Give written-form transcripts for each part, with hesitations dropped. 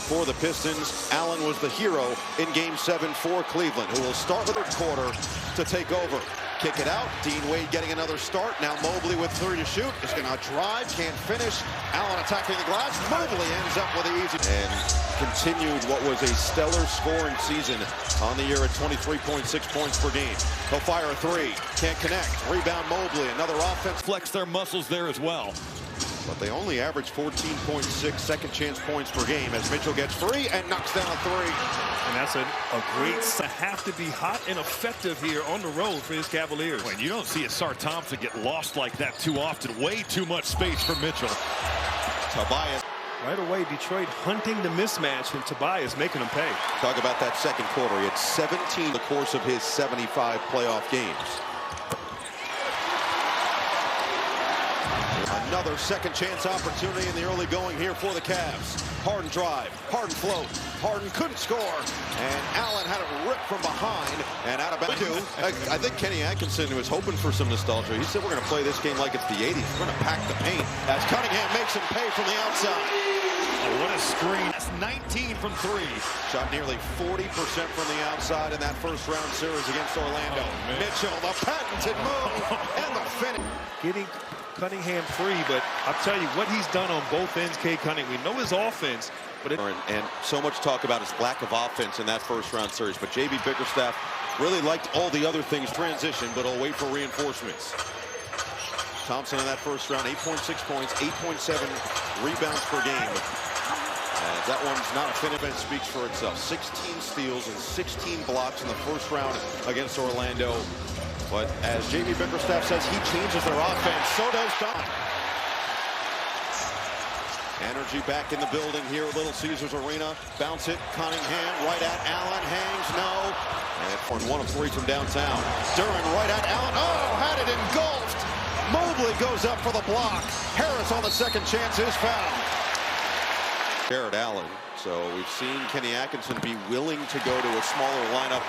for the Pistons. Allen was the hero in Game 7 for Cleveland, who will start the third quarter to take over. Kick it out. Dean Wade getting another start. Now Mobley with 3 to shoot. Is going to drive. Can't finish. Allen attacking the glass. Mobley ends up with the easy. And continued what was a stellar scoring season on the year at 23.6 points per game. He'll fire a 3. Can't connect. Rebound Mobley. Another offense. Flex their muscles there as well. But they only average 14.6 second chance points per game as Mitchell gets free and knocks down a 3. And that's a great to have to be hot and effective here on the road for his Cavaliers. When you don't see a Sar Thompson get lost like that too often. Way too much space for Mitchell. Tobias. Right away, Detroit hunting the mismatch, and Tobias making them pay. Talk about that second quarter. He had 17 in the course of his 75 playoff games. Another second chance opportunity in the early going here for the Cavs. Harden drive, Harden float, Harden couldn't score, and Allen had it ripped from behind and out of bounds. I think Kenny Atkinson was hoping for some nostalgia. He said we're going to play this game like it's the 80s. We're going to pack the paint as Cunningham makes him pay from the outside. Oh, what a screen. That's 19 from 3. Shot nearly 40% from the outside in that first round series against Orlando. Oh, Mitchell, the patented move, and the finish. Getting Cunningham free, but I'll tell you what he's done on both ends. Cade Cunningham, we know his offense, but and so much talk about his lack of offense in that first round series, but JB Bickerstaff really liked all the other things transition, but he'll wait for reinforcements. Thompson in that first round, 8.6 points, 8.7 rebounds per game. That one's not a finish, it speaks for itself. 16 steals and 16 blocks in the first round against Orlando. But as JB Bickerstaff says, he changes their offense. So does Don. Energy back in the building here at Little Caesars Arena. Bounce it. Cunningham right at Allen. Hangs. No. And 1 of 3 from downtown. Duran right at Allen. Oh, had it engulfed. Mobley goes up for the block. Harris on the second chance is fouled. Jared Allen. So we've seen Kenny Atkinson be willing to go to a smaller lineup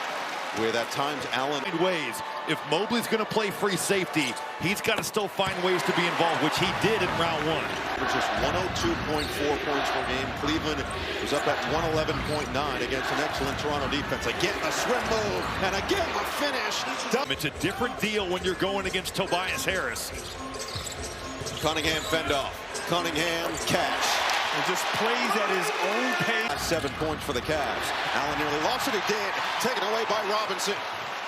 with at times Allen. Ways. If Mobley's going to play free safety, he's got to still find ways to be involved, which he did in round 1. Which is 102.4 points per game. Cleveland was up at 111.9 against an excellent Toronto defense. Again, a swim move, and again, the finish. It's a different deal when you're going against Tobias Harris. Cunningham fend off. Cunningham catch. And just plays at his own pace. 7 points for the Cavs. Allen nearly lost it. He did. Taken away by Robinson.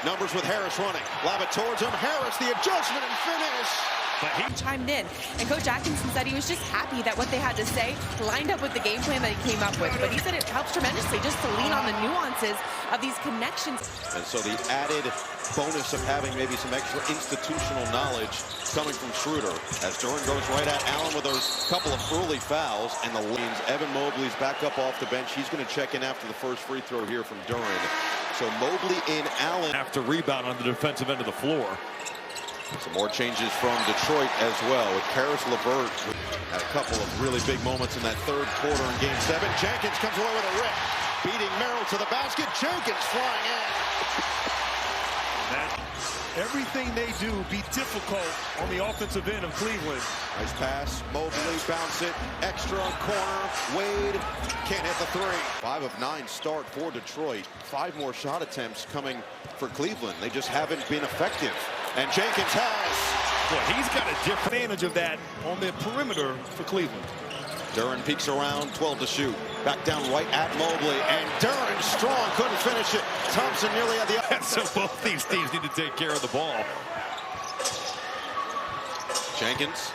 Numbers with Harris running. Lob it towards him. Harris, the adjustment and finish. But he chimed in, and Coach Atkinson said he was just happy that what they had to say lined up with the game plan that he came up with. But he said it helps tremendously just to lean on the nuances of these connections. And so the added bonus of having maybe some extra institutional knowledge coming from Schroeder as Duran goes right at Allen with those couple of early fouls, and the lanes. Evan Mobley's back up off the bench. He's going to check in after the first free throw here from Duran. So Mobley in, Allen. Have to rebound on the defensive end of the floor. Some more changes from Detroit as well, with Karis LeVert had a couple of really big moments in that third quarter in Game 7. Jenkins comes away with a rip, beating Merrill to the basket. Jenkins flying in. Everything they do be difficult on the offensive end of Cleveland. Nice pass. Mobley bounce it. Extra corner. Wade can't hit the 3. 5 of 9 start for Detroit. 5 more shot attempts coming for Cleveland. They just haven't been effective. And Jenkins has. Well, he's got a different advantage of that on the perimeter for Cleveland. Duran peeks around, 12 to shoot. Back down right at Mobley, and Duran strong, couldn't finish it. Thompson nearly had the... So both these teams need to take care of the ball. Jenkins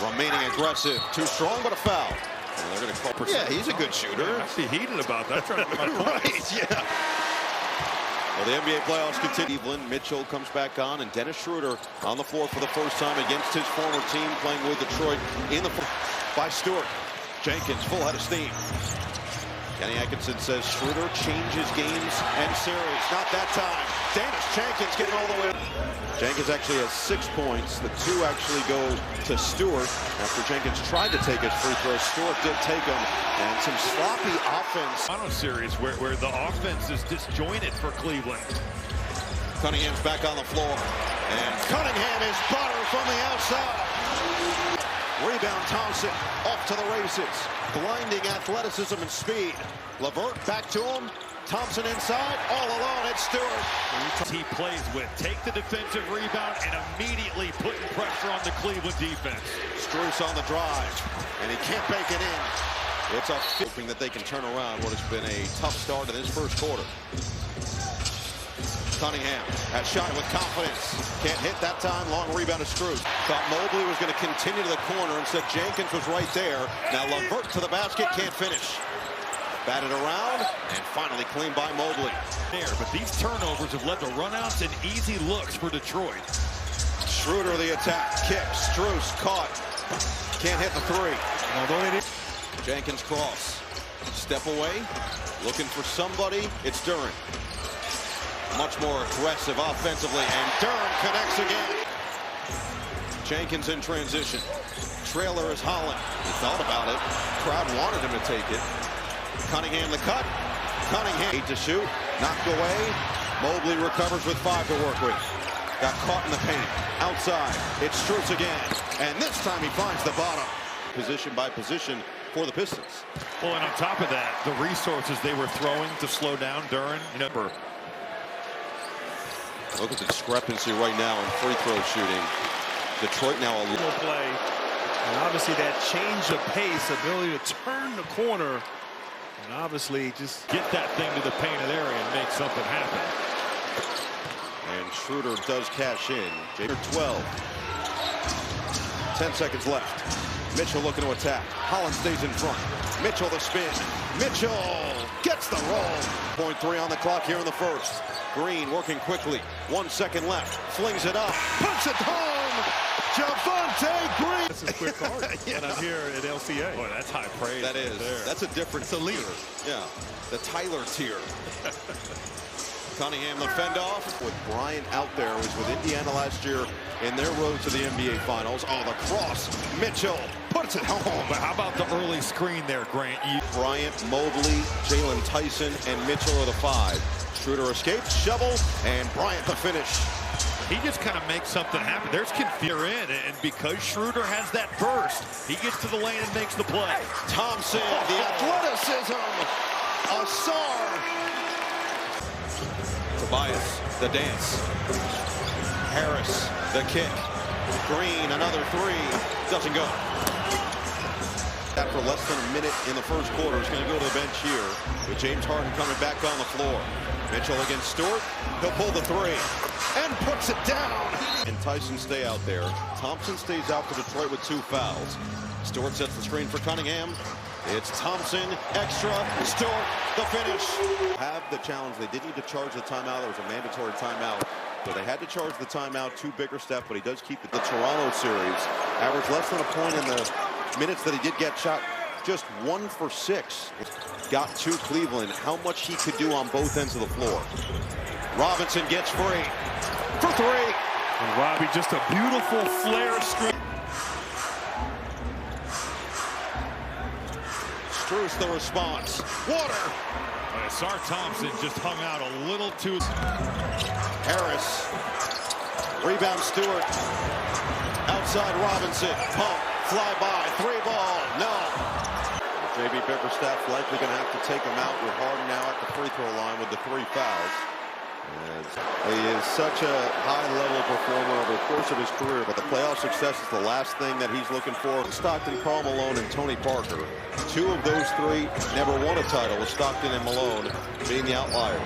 remaining aggressive. Too strong, but a foul. And they're going to call... Yeah, he's a good shooter. I'd be heated about that. Right, yeah. Well, the NBA playoffs continue. Cleveland, Mitchell comes back on, and Dennis Schroeder on the floor for the first time against his former team, playing with Detroit in the by Stewart. Jenkins, full head of steam. Kenny Atkinson says Schroeder changes games and series. Not that time. Dennis Jenkins getting all the way. Jenkins actually has 6 points. The 2 actually go to Stewart after Jenkins tried to take his free throw. Stewart did take them, and some sloppy offense. Toronto series where the offense is disjointed for Cleveland. Cunningham's back on the floor, and Cunningham is butter from the outside. Rebound Thompson off to the races. Blinding athleticism and speed. LeVert back to him. Thompson inside, all alone, it's Stewart. He plays with. Take the defensive rebound and immediately putting pressure on the Cleveland defense. Strus on the drive, and he can't bake it in. It's a hoping that they can turn around what has been a tough start in this first quarter. Cunningham has shot it with confidence. Can't hit that time. Long rebound to Strus. Thought Mobley was going to continue to the corner. Instead, Jenkins was right there. Now LeVert to the basket, can't finish. Batted around, and finally clean by Mobley. But these turnovers have led to runouts and easy looks for Detroit. Schroeder the attack. Kick. Strus caught. Can't hit the three. Although it is. Jenkins cross. Step away. Looking for somebody. It's Duren. Much more aggressive offensively, and Duren connects again. Jenkins in transition. Trailer is Holland. He thought about it. Crowd wanted him to take it. Cunningham the cut. Cunningham 8 to shoot. Knocked away. Mobley recovers with 5 to work with. Got caught in the paint. Outside. It's Strus again. And this time he finds the bottom. Position by position for the Pistons. Well, and on top of that, the resources they were throwing to slow down Duren. Look at the discrepancy right now in free throw shooting. Detroit now a little play. And obviously that change of pace, ability to turn the corner. And obviously just get that thing to the painted area and make something happen. And Schroeder does cash in. 12. 10 seconds left. Mitchell looking to attack. Holland stays in front. Mitchell the spin. Mitchell gets the roll. 0.3 on the clock here in the first. Green working quickly. 1 second left. Flings it up. Puts it home. Javonte Green. This is quick card. And I'm here at LCA. Boy, that's high praise. That is. Right there. That's a different tier. Yeah. The Tyler tier. Cunningham the fend off with Bryant out there. Was with Indiana last year in their road to the NBA Finals. Oh, the cross. Mitchell puts it home. But how about the early screen there, Grant? Bryant, Mobley, Jalen Tyson, and Mitchell are the 5. Schroeder escapes, shovel, and Bryant the finish. He just kind of makes something happen. There's confusion in, and because Schroeder has that burst, he gets to the lane and makes the play. Thompson, the athleticism. Asar. Tobias, the dance. Harris, the kick. Green, another 3. Doesn't go. After less than a minute in the first quarter, he's going to go to the bench here with James Harden coming back on the floor. Mitchell against Stewart. He'll pull the 3 and puts it down. And Tyson stay out there. Thompson stays out for Detroit with 2 fouls. Stewart sets the screen for Cunningham. It's Thompson, extra, Stewart, the finish. Have the challenge. They did need to charge the timeout. There was a mandatory timeout. So they had to charge the timeout. 2 bigger Steph, but he does keep the Toronto series. Averaged less than a point in the minutes that he did get shot. Just 1 for 6. Got to Cleveland. How much he could do on both ends of the floor. Robinson gets free for 3. And Robbie, just a beautiful flare screen. Strus the response. Water. Asar Thompson just hung out a little too. Harris. Rebound Stewart. Outside Robinson. Pump. Fly by. 3 ball. No. JB Bickerstaff likely going to have to take him out with Harden now at the free throw line with the 3 fouls. He is such a high-level performer over the course of his career, but the playoff success is the last thing that he's looking for. Stockton, Karl Malone, and Tony Parker. 2 of those 3 never won a title, with Stockton and Malone being the outliers.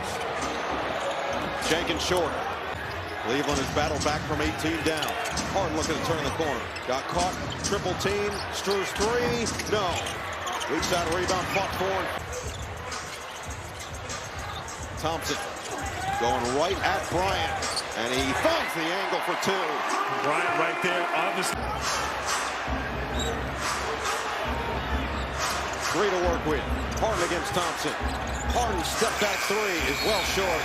Jenkins short. Cleveland has battled back from 18 down. Harden looking to turn the corner. Got caught. Triple team. Strus 3. No. Weak side rebound. Fought for. Thompson going right at Bryant. And he finds the angle for 2. Bryant right there. Obviously. 3 to work with. Harden against Thompson. Harden step back 3 is well short.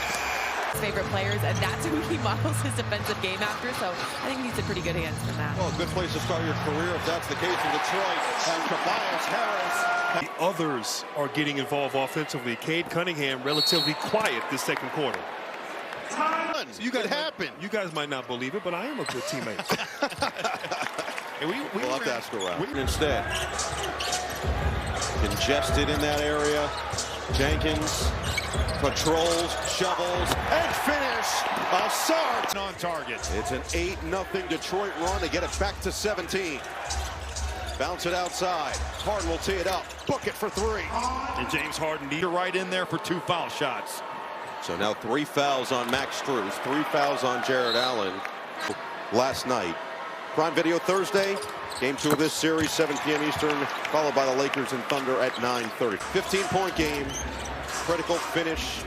Favorite players, and that's who he models his defensive game after, so I think he's in pretty good hands from that. Well, a good place to start your career if that's the case in Detroit. And Tobias Harris. The others are getting involved offensively. Cade Cunningham relatively quiet this second quarter. You guys, you guys might not believe it, but I am a good teammate. We'll have to ask around. Instead, congested in that area. Jenkins patrols, shovels, and finish. Assad on target. It's an 8-0 Detroit run to get it back to 17. Bounce it outside. Harden will tee it up. Book it for 3. And James Harden needs right in there for 2 foul shots. So now 3 fouls on Max Strus, 3 fouls on Jared Allen last night. Prime Video Thursday. Game 2 of this series, 7 p.m. Eastern, followed by the Lakers and Thunder at 9:30. 15-point game. Critical finish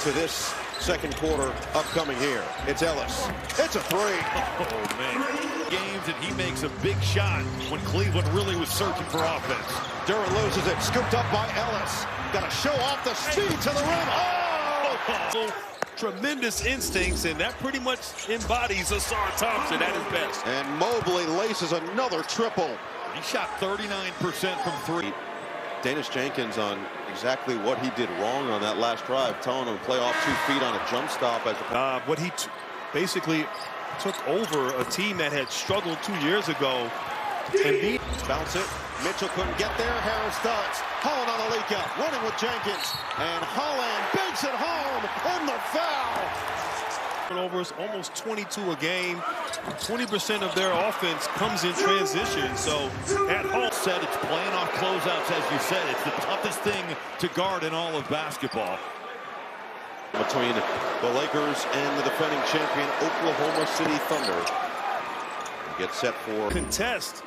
to this second quarter upcoming here. It's Ellis. It's a 3. Oh, man. Games, and he makes a big shot when Cleveland really was searching for offense. Duran loses it. Scooped up by Ellis. Got to show off the speed to the rim. Oh! Tremendous instincts, and that pretty much embodies Assad Thompson at his best. And Mobley laces another triple. He shot 39% from 3. Dennis Jenkins on exactly what he did wrong on that last drive, telling him to play off 2 feet on a jump stop. What he basically took over a team that had struggled 2 years ago. And bounce it. Mitchell couldn't get there. Harris does. Holland on the leak up, running with Jenkins, and Holland banks it home, and the foul. Turnovers, almost 22 a game. 20% of their offense comes in transition. So at home, said it's playing off closeouts, as you said. It's the toughest thing to guard in all of basketball. Between the Lakers and the defending champion Oklahoma City Thunder. Get set for contest.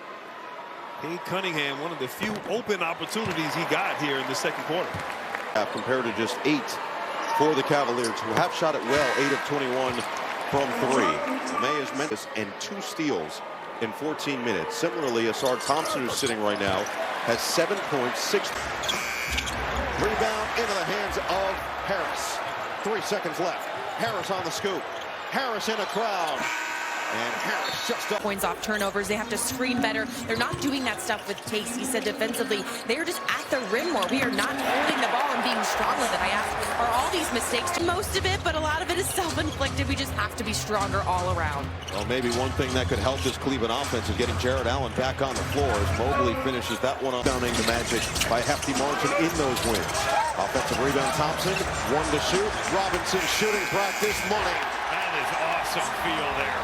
Cade Cunningham, one of the few open opportunities he got here in the second quarter. Compared to just 8 for the Cavaliers, who have shot it well, 8 of 21 from 3. May has meant this, and 2 steals in 14 minutes. Similarly, Assad Thompson, who's sitting right now, has 7 points, 6. Rebound into the hands of Harris. 3 seconds left. Harris on the scoop. Harris in a crowd. And Harris just up. Points off turnovers. They have to screen better. They're not doing that stuff with taste. He said defensively, they are just at the rim more. We are not holding the ball and being strong with it. I asked, are all these mistakes? Most of it, but a lot of it is self-inflicted. We just have to be stronger all around. Well, maybe one thing that could help this Cleveland offense is getting Jared Allen back on the floor as Mobley finishes that one up, downing the Magic by a hefty margin in those wins. Offensive rebound, Thompson, 1 to shoot. Robinson shooting practice, money. That is awesome feel there.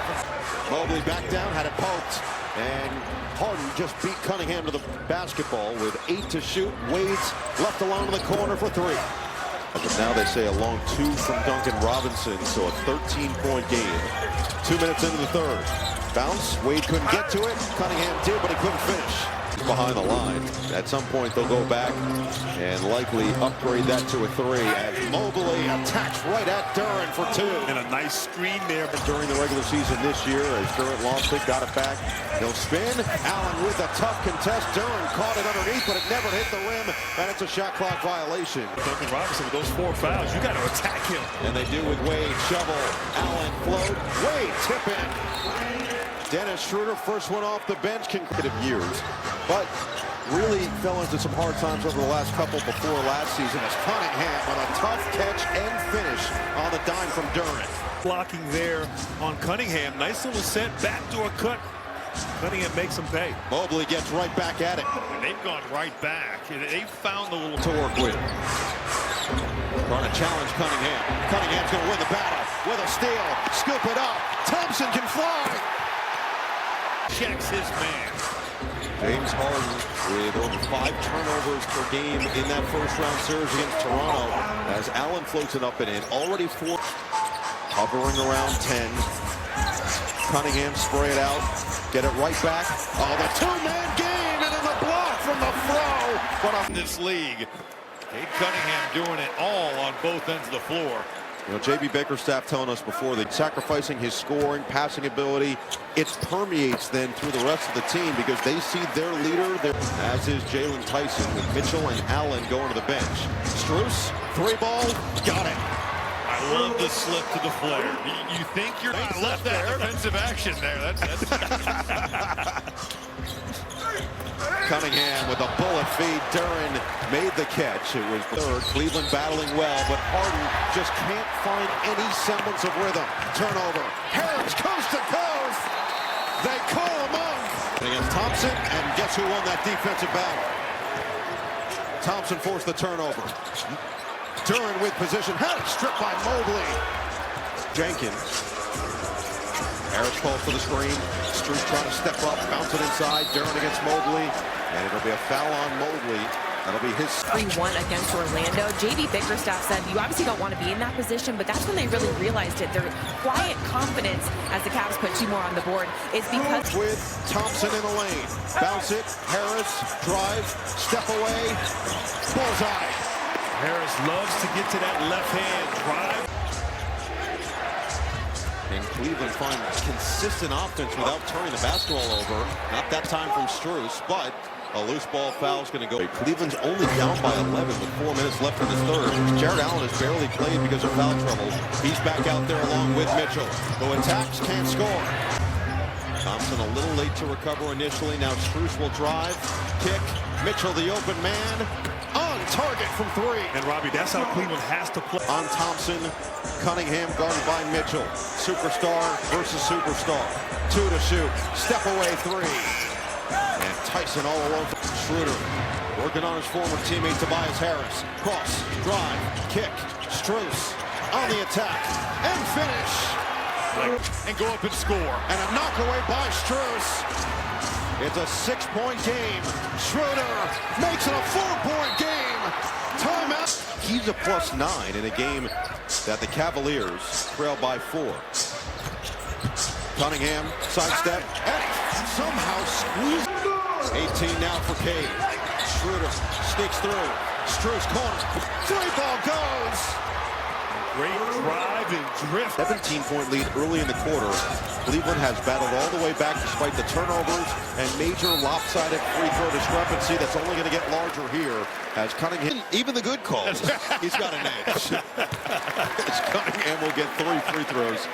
Mobley back down, had it poked, and Harden just beat Cunningham to the basketball with 8 to shoot. Wade's left alone in the corner for 3. But now they say a long 2 from Duncan Robinson, so a 13-point game. 2 minutes into the third. Bounce, Wade couldn't get to it. Cunningham did, but he couldn't finish. Behind the line. At some point, they'll go back and likely upgrade that to a 3 as Mobley attacks right at Duran for 2. And a nice screen there. But during the regular season this year, as Duran lost it, got it back. He'll spin. Allen with a tough contest. Duran caught it underneath, but it never hit the rim, and it's a shot clock violation. Duncan Robinson with those 4 fouls, you got to attack him. And they do with Wade. Shovel. Allen float. Wade tip in. Dennis Schroeder, first one off the bench, consecutive years, but really fell into some hard times over the last couple before last season as Cunningham with a tough catch and finish on the dime from Duran. Blocking there on Cunningham. Nice little set, backdoor cut. Cunningham makes him pay. Mobley gets right back at it. And they've gone right back. They've found the little to work with. Trying to challenge Cunningham. Cunningham's going to win the battle with a steal. Scoop it up. Thompson can fly. Checks his man. James Harden with over 5 turnovers per game in that first-round series against Toronto as Allen floats it up and in. Already 4, hovering around 10. Cunningham spray it out, get it right back. Oh, the 2-man game, and then the block from the throw. But on this league, Cade Cunningham doing it all on both ends of the floor. You know, J.B. Bickerstaff telling us before that sacrificing his scoring, passing ability, it permeates then through the rest of the team because they see their leader, as is Jalen Tyson, with Mitchell and Allen going to the bench. Strus, 3-ball, got it. I love the slip to the flare. You think you're left that defensive action there. That's Cunningham with a bullet feed. Duran made the catch. It was third. Cleveland battling well, but Harden just can't find any semblance of rhythm. Turnover. Harris coast to coast. They call him up. Thompson, and guess who won that defensive battle? Thompson forced the turnover. Duren with position. Harris stripped by Mobley. Jenkins. Harris calls for the screen. Strus trying to step up, bounce it inside. Duren against Mobley, and it'll be a foul on Mobley. That'll be his 3-1 against Orlando. J.B. Bickerstaff said you obviously don't want to be in that position, but that's when they really realized it. Their quiet confidence as the Cavs put 2 more on the board is because with Thompson in the lane. Bounce it. Harris drive, step away. Bullseye. Harris loves to get to that left hand drive. And Cleveland finds consistent offense without turning the basketball over. Not that time from Strus, but a loose ball foul is going to go. Cleveland's only down by 11 with 4 minutes left in the third. Jared Allen has barely played because of foul trouble. He's back out there along with Mitchell, who attacks, can't score. Thompson a little late to recover initially. Now Strus will drive, kick. Mitchell, the open man, on target from 3. And Robbie, that's how Cleveland has to play. On Thompson, Cunningham guarded by Mitchell. Superstar versus superstar. 2 to shoot. Step away 3. And Tyson all alone. Schroeder working on his former teammate Tobias Harris. Cross, drive, kick. Strus on the attack and finish. And go up and score. And a knockaway by Strus. It's a 6-point game. Schroeder makes it a 4-point game. Timeout. He's a +9 in a game that the Cavaliers trail by 4. Cunningham, sidestep, and somehow squeezed. 18 now for Cade. Schroeder sneaks through. Strus corner. 3-ball goes. Great drive and drift. 17-point lead early in the quarter. Cleveland has battled all the way back despite the turnovers and major lopsided free throw discrepancy that's only going to get larger here as Cunningham, even the good calls, he's got an edge. As Cunningham will get 3 free throws.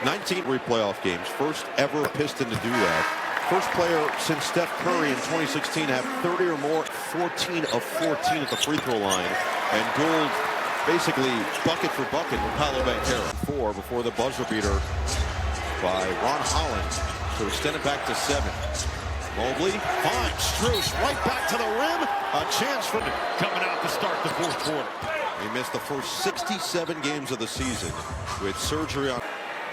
19 playoff games, first ever Piston to do that. First player since Steph Curry in 2016 to have 30 or more, 14 of 14 at the free throw line, and Gould basically bucket for bucket with Paolo Banchero. 4 before the buzzer beater by Ron Holland to extend it back to 7. Mobley finds Strus right back to the rim. A chance for coming out to start the 4th quarter. He missed the first 67 games of the season with surgery on.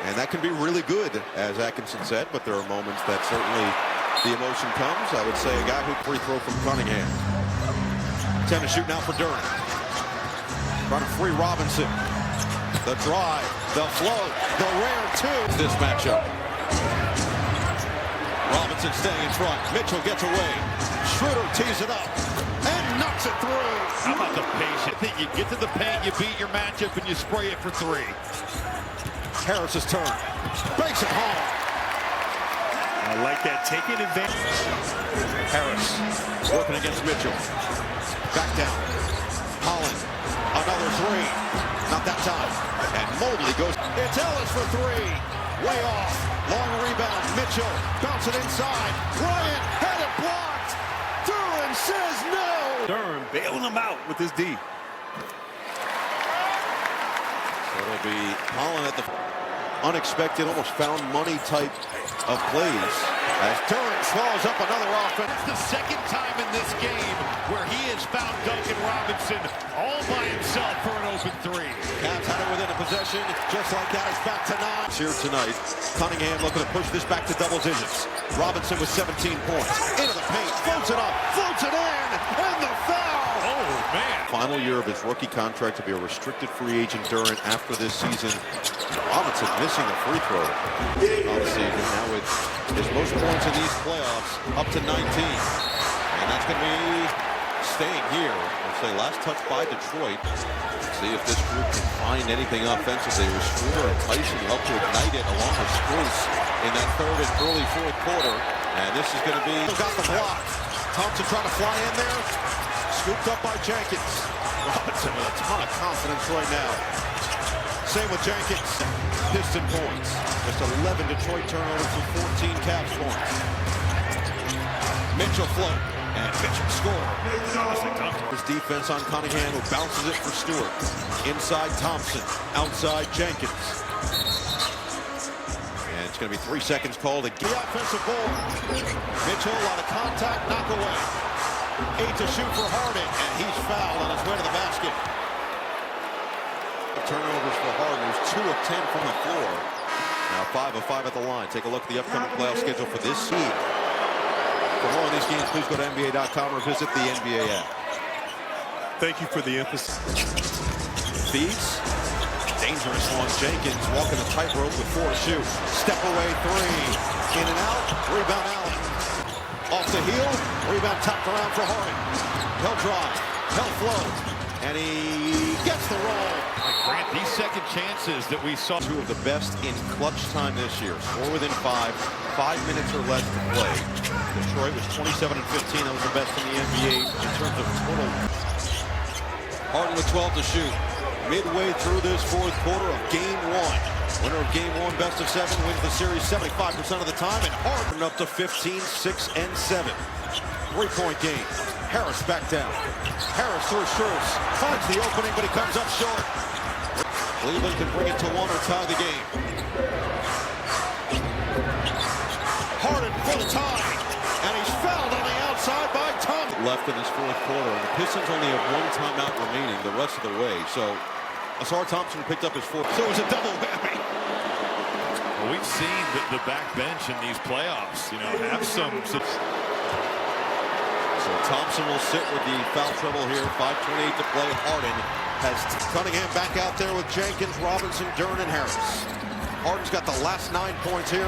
And that can be really good, as Atkinson said, but there are moments that certainly the emotion comes. I would say a guy who free throw from Cunningham. 10 to shoot now for Duren. Trying to free Robinson. The drive, the float, the rare 2. This matchup. Robinson staying in front. Mitchell gets away. Schroeder tees it up and knocks it through. How about the patience? You get to the paint, you beat your matchup, and you spray it for 3. Harris's turn. Banks it home. I like that, taking advantage. Harris working against Mitchell. Back down. Holland. Another 3. Not that time. And Mobley goes. It's Ellis for 3. Way off. Long rebound. Mitchell. Bounce it inside. Bryant had it blocked. Duren says no. Duren bailing him out with his D. It'll be Holland at the unexpected, almost found money type of plays as Duren swallows up another offense. It's the 2nd time in this game where he has found Duncan Robinson all by himself for an open 3. Cavs had it within a possession, just like that. It's back to 9. Here tonight, Cunningham looking to push this back to double digits. Robinson with 17 points. Into the paint, floats it up, floats it in, and the foul! Oh, man. Final year of his rookie contract to be a restricted free agent. Duren after this season. Robinson missing the free throw all season. Now with his most points in these playoffs up to 19. And that's going to be staying here. I'll say last touch by Detroit. See if this group can find anything offensively. With Schroeder and Tyson help to ignite it along with Strus in that 3rd and early 4th quarter. And this is going to be got the block. Thompson trying to fly in there. Scooped up by Jenkins. Robinson with a ton of confidence right now. Same with Jenkins. Piston points. Just 11 Detroit turnovers for 14 Cavs points. Mitchell float. And Mitchell score. His defense on Cunningham, who bounces it for Stewart. Inside Thompson. Outside Jenkins. And going to be 3 seconds called to get the offensive board. Mitchell on a contact knock away. 8 to shoot for Harden, and he's fouled on his way to the basket. The turnovers for Harden, who's 2 of 10 from the floor. Now 5 of 5 at the line. Take a look at the upcoming playoff schedule for this seed. For more on these games, please go to NBA.com or visit the NBA app. Thank you for the emphasis. Feeds. Dangerous one. Jenkins walking the tightrope with 4 to shoot. Step away 3. In and out. Rebound Allen. Off the heel. Rebound tapped around for Harden. He'll drive. He'll flow. And he gets the roll. Grant, these second chances that we saw. 2 of the best in clutch time this year. Score within 5. 5 minutes or less to play. Detroit was 27 and 15. That was the best in the NBA in terms of total. Harden with 12 to shoot. Midway through this fourth quarter of game 1. Winner of game 1, best of 7, wins the series 75% of the time. And Harden up to 15, 6, and 7. 3-point game. Harris back down. Harris through Strus. Finds the opening, but he comes up short. Cleveland can bring it to 1 or tie the game. Harden for the tie. And he's fouled on the outside by Tom. Left in this fourth quarter. And the Pistons only have 1 timeout remaining the rest of the way. So Asar Thompson picked up his 4th. So it was a double whammy. Well, we've seen the back bench in these playoffs, have some. So Thompson will sit with the foul trouble here. 5:28 to play. Harden has Cunningham back out there with Jenkins, Robinson, Duren, and Harris. Harden's got the last 9 points here.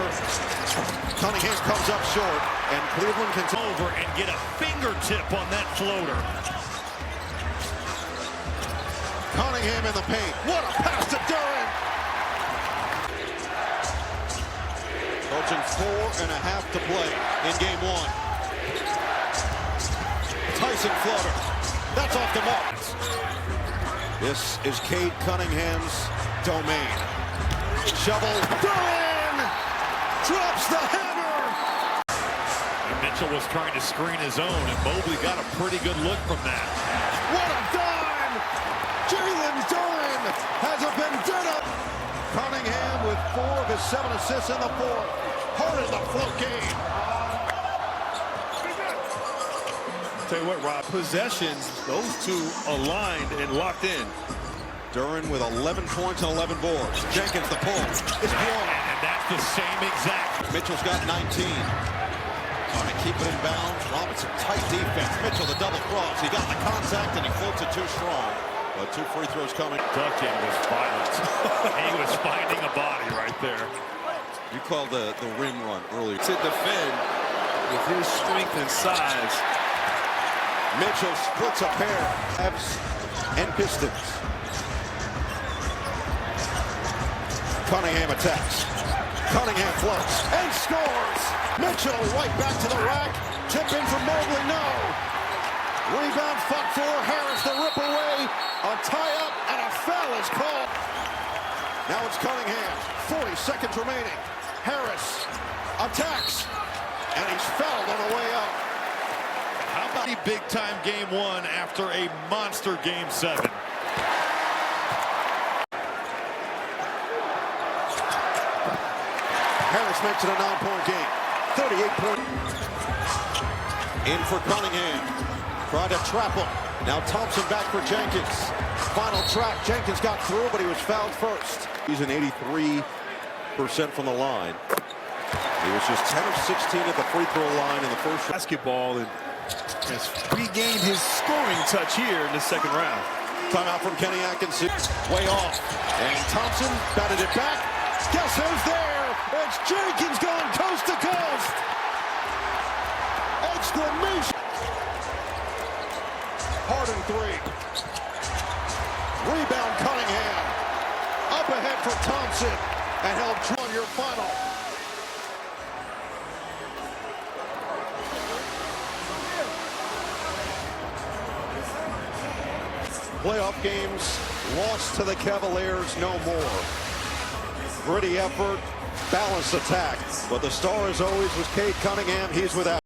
Cunningham comes up short, and Cleveland can over and get a fingertip on that floater. Cunningham in the paint. What a pass to Duren! Approaching 4.5 to play in game 1. Tyson floater. That's off the mark. This is Cade Cunningham's domain. Shovel. Duren drops the hammer. And Mitchell was trying to screen his own, and Mobley got a pretty good look from that. What a dime! Jalen Duren has a vendetta. Cunningham with 4 of his 7 assists in the fourth. Harden the float game. Tell you what, Rob, possessions, those 2 aligned and locked in. Duren with 11 points and 11 boards. Jenkins the pull. It's blown. And that's the same exact. Mitchell's got 19. Trying to keep it in bounds. Robinson, tight defense. Mitchell the double cross. He got the contact and he floats it too strong. But 2 free throws coming. Duncan was violent. He was finding a body right there. You called the rim run earlier. To defend with his strength and size. Mitchell splits a pair. Cavs and Pistons. Cunningham attacks. Cunningham floats and scores. Mitchell right back to the rack. Tip in from Mobley, no. Rebound fought for. Harris the rip away. A tie-up and a foul is called. Now it's Cunningham. 40 seconds remaining. Harris attacks. And he's fouled on the way up. How about a big-time game 1 after a monster game 7? Harris makes it a 9-point game. 38-point. In for Cunningham. Tried to trap him. Now Thompson back for Jenkins. Final track. Jenkins got through, but he was fouled first. He's an 83% from the line. He was just 10 of 16 at the free throw line in the first Basketball and has regained his scoring touch here in the second round. Timeout from Kenny Atkinson. Way off. And Thompson batted it back. Guess who's there? It's Jenkins going coast to coast. Exclamation. Harden 3. Rebound Cunningham. Up ahead for Thompson. And he'll draw your final. Playoff games lost to the Cavaliers, no more. Gritty effort, balanced attack. But the star, as always, was Cade Cunningham. He's without.